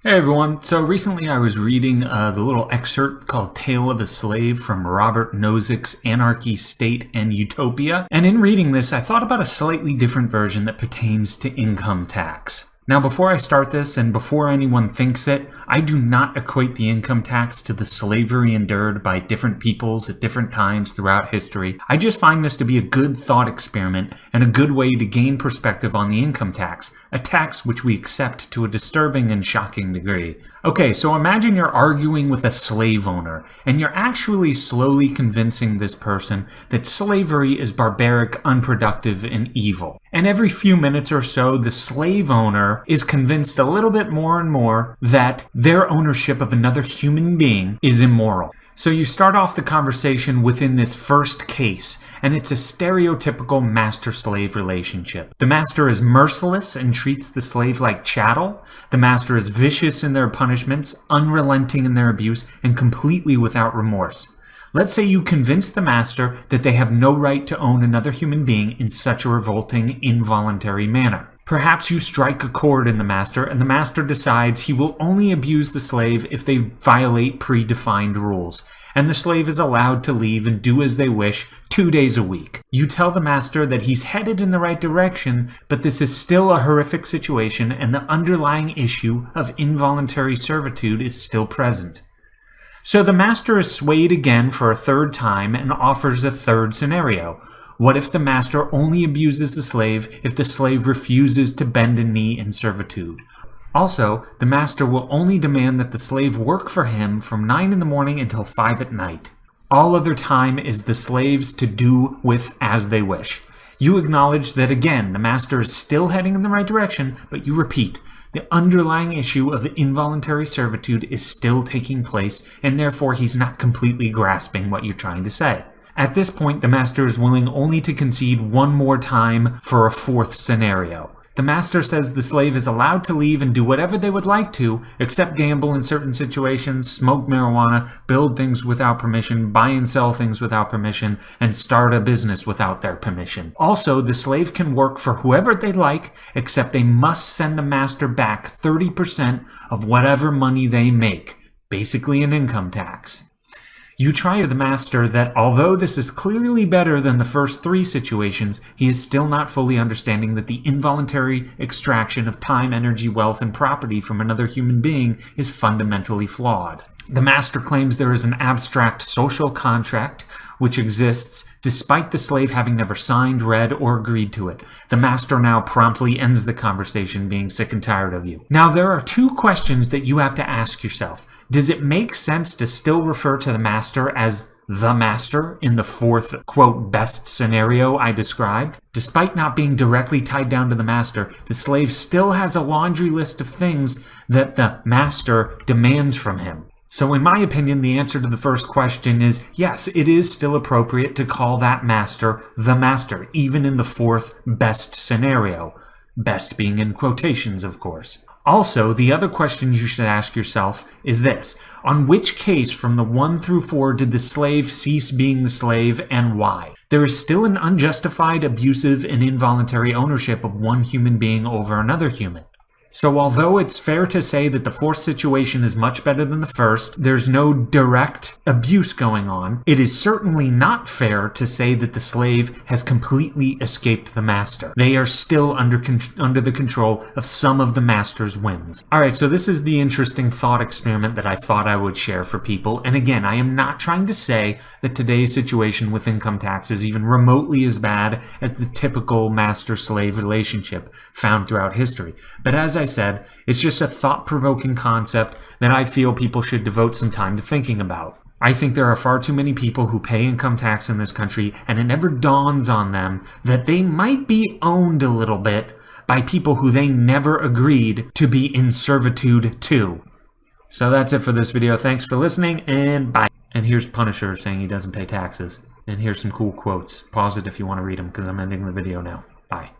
Hey everyone, so recently I was reading the little excerpt called Tale of a Slave from Robert Nozick's Anarchy, State, and Utopia, and in reading this I thought about a slightly different version that pertains to income tax. Now before I start this, and before anyone thinks it, I do not equate the income tax to the slavery endured by different peoples at different times throughout history. I just find this to be a good thought experiment and a good way to gain perspective on the income tax, a tax which we accept to a disturbing and shocking degree. Okay, so imagine you're arguing with a slave owner, and you're actually slowly convincing this person that slavery is barbaric, unproductive, and evil. And every few minutes or so, the slave owner is convinced a little bit more and more that their ownership of another human being is immoral. So you start off the conversation within this first case, and it's a stereotypical master-slave relationship. The master is merciless and treats the slave like chattel. The master is vicious in their punishments, unrelenting in their abuse, and completely without remorse. Let's say you convince the master that they have no right to own another human being in such a revolting, involuntary manner. Perhaps you strike a chord in the master, and the master decides he will only abuse the slave if they violate predefined rules, and the slave is allowed to leave and do as they wish 2 days a week. You tell the master that he's headed in the right direction, but this is still a horrific situation, and the underlying issue of involuntary servitude is still present. So the master is swayed again for a third time and offers a third scenario. What if the master only abuses the slave if the slave refuses to bend a knee in servitude? Also, the master will only demand that the slave work for him from 9 in the morning until 5 at night. All other time is the slave's to do with as they wish. You acknowledge that again, the master is still heading in the right direction, but you repeat, the underlying issue of involuntary servitude is still taking place, and therefore he's not completely grasping what you're trying to say. At this point, the master is willing only to concede one more time for a fourth scenario. The master says the slave is allowed to leave and do whatever they would like to, except gamble in certain situations, smoke marijuana, build things without permission, buy and sell things without permission, and start a business without their permission. Also, the slave can work for whoever they like, except they must send the master back 30% of whatever money they make, basically an income tax. You try to the master that although this is clearly better than the first three situations, he is still not fully understanding that the involuntary extraction of time, energy, wealth, and property from another human being is fundamentally flawed. The master claims there is an abstract social contract which exists despite the slave having never signed, read, or agreed to it. The master now promptly ends the conversation, being sick and tired of you. Now, there are two questions that you have to ask yourself. Does it make sense to still refer to the master as the master in the fourth, quote, best scenario I described? Despite not being directly tied down to the master, the slave still has a laundry list of things that the master demands from him. So in my opinion, the answer to the first question is yes, it is still appropriate to call that master the master, even in the fourth best scenario. Best being in quotations, of course. Also, the other question you should ask yourself is this. On which case from the 1 through 4 did the slave cease being the slave, and why? There is still an unjustified, abusive, and involuntary ownership of one human being over another human. So although it's fair to say that the fourth situation is much better than the first, there's no direct abuse going on, it is certainly not fair to say that the slave has completely escaped the master. They are still under the control of some of the master's whims. Alright, so this is the interesting thought experiment that I thought I would share for people. And again, I am not trying to say that today's situation with income tax is even remotely as bad as the typical master-slave relationship found throughout history. But as I said, it's just a thought-provoking concept that I feel people should devote some time to thinking about. I think there are far too many people who pay income tax in this country, and it never dawns on them that they might be owned a little bit by people who they never agreed to be in servitude to. So that's it for this video. Thanks for listening, and bye. And here's Punisher saying he doesn't pay taxes. And here's some cool quotes. Pause it if you want to read them, because I'm ending the video now. Bye.